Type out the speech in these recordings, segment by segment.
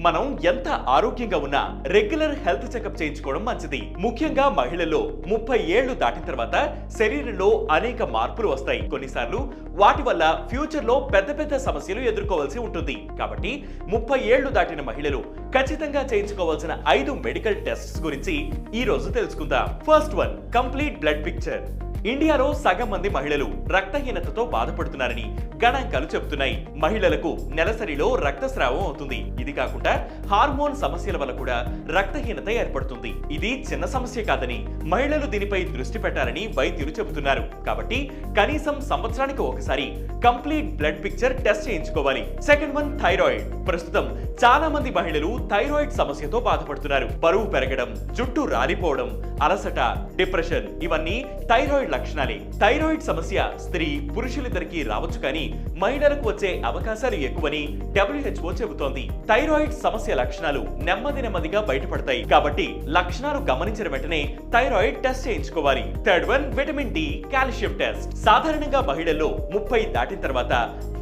మనం ఎంత ఆరోగ్యంగా ఉన్నా రెగ్యులర్ హెల్త్ చెకప్ చేయించుకోవడం మంచిది. ముఖ్యంగా మహిళల్లో 30 ఏళ్లు దాటిన తర్వాత శరీరంలో అనేక మార్పులు వస్తాయి. కొన్నిసార్లు వాటి వల్ల ఫ్యూచర్ లో పెద్ద పెద్ద సమస్యలు ఎదుర్కోవాల్సి ఉంటుంది. కాబట్టి 30 ఏళ్లు దాటిన మహిళలు ఖచ్చితంగా చేయించుకోవాల్సిన 5 మెడికల్ టెస్ట్స్ గురించి ఈ రోజు తెలుసుకుందాం. First one, complete blood picture. ఇండియాలో సగం మంది మహిళలు రక్తహీనతతో బాధపడుతున్నారని గణాంకాలు చెబుతున్నాయి. మహిళలకు నెలసరిలో రక్తస్రావం అవుతుంది. ఇది కాకుండా హార్మోన్ సమస్యల వల్ల కూడా రక్తహీనత ఏర్పడుతుంది. ఇది చిన్న సమస్య కాదని, మహిళలు దీనిపై దృష్టి పెట్టాలని వైద్యులు చెబుతున్నారు. కాబట్టి కనీసం సంవత్సరానికి ఒకసారి కంప్లీట్ బ్లడ్ పిక్చర్ టెస్ట్ చేయించుకోవాలి. Second one, thyroid. ప్రస్తుతం చాలా మంది మహిళలు థైరాయిడ్ సమస్యతో బాధపడుతున్నారు. బరువు పెరగడం, జుట్టు రాలిపోవడం, అలసట, డిప్రెషన్ ఇవన్నీ థైరాయిడ్ లక్షణాలే. థైరాయిడ్ సమస్య స్త్రీ పురుషులిద్దరికీ రావచ్చు, కానీ మహిళలకు వచ్చే అవకాశాలు ఎక్కువని WHO చెబుతోంది. థైరాయిడ్ సమస్య లక్షణాలు నెమ్మదిగా బయటపడతాయి. కాబట్టి లక్షణాలు గమనించిన వెంటనే థైరాయిడ్ టెస్ట్ చేయించుకోవాలి. Third one, vitamin D calcium test. సాధారణంగా మహిళల్లో 30 దాటిన తర్వాత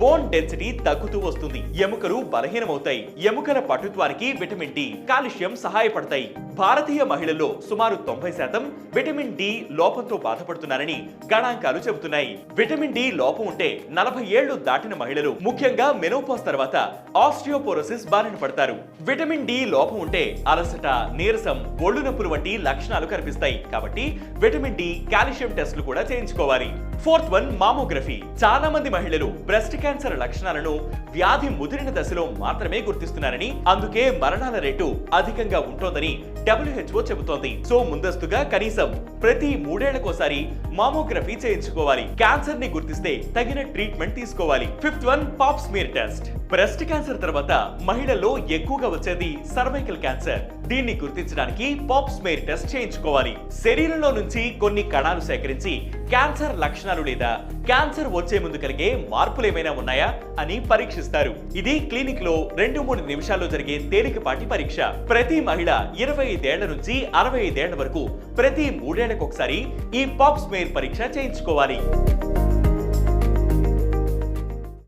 బోన్ డెన్సిటీ తగ్గుతూ వస్తుంది. ఎముకలు బలహీనమవుతాయి. ఎముకల పటుత్వానికి విటమిన్ డి, కాల్షియం సహాయపడతాయి. భారతీయ మహిళల్లో సుమారు 90% విటమిన్ డి లోపంతో బాధపడుతున్నారని గణాంకాలు చెబుతున్నాయి. విటమిన్ డి లోపం ఉంటే 40 ఏళ్లు దాటిన మహిళలు, ముఖ్యంగా మెనోపాజ్ తర్వాత ఆస్టియోపోరోసిస్ బారిన పడతారు. విటమిన్ డి లోపం ఉంటే అలసట, నీరసం, ఒళ్ళు నొప్పులు వంటి లక్షణాలు కనిపిస్తాయి. కాబట్టి విటమిన్ డి, కాల్షియం టెస్టులు కూడా చేయించుకోవాలి. Fourth one, mammography. చాలా మంది మహిళలు బ్రెస్ట్ క్యాన్సర్ లక్షణాలను వ్యాధి ముదిరిన దశలో మాత్రమే గుర్తిస్తున్నారని, అందుకే మరణాల రేటు అధికంగా ఉంటోందని WHO చెబుతోంది. సో ముందస్తుగా కనీసం ప్రతి 3 ఏళ్లకోసారి మామోగ్రఫీ చేయించుకోవాలి. క్యాన్సర్ ని గుర్తిస్తే తగిన ట్రీట్మెంట్ తీసుకోవాలి. Fifth one, pop smear test. Breast cancer తర్వాత మహిళల్లో ఎక్కువగా వచ్చేది సర్వైకల్ క్యాన్సర్. దీన్ని గుర్తించడానికి పాప్ స్మియర్ టెస్ట్ చేయించుకోవాలి. శరీరంలో నుంచి కొన్ని కణాలు సేకరించి క్యాన్సర్ లక్షణాలు లేదా క్యాన్సర్ వచ్చే ముందు కలిగే మార్పులు ఏమైనా ఉన్నాయా అని పరీక్షిస్తారు. ఇది క్లినిక్ లో 2-3 నిమిషాల్లో జరిగే తేలికపాటి పరీక్ష. ప్రతి మహిళ 25 ఏళ్ల నుంచి 65 ఏళ్ల వరకు ప్రతి 3 ఏళ్లకు ఒకసారి ఈ పాప్ స్మియర్ పరీక్ష చేయించుకోవాలి.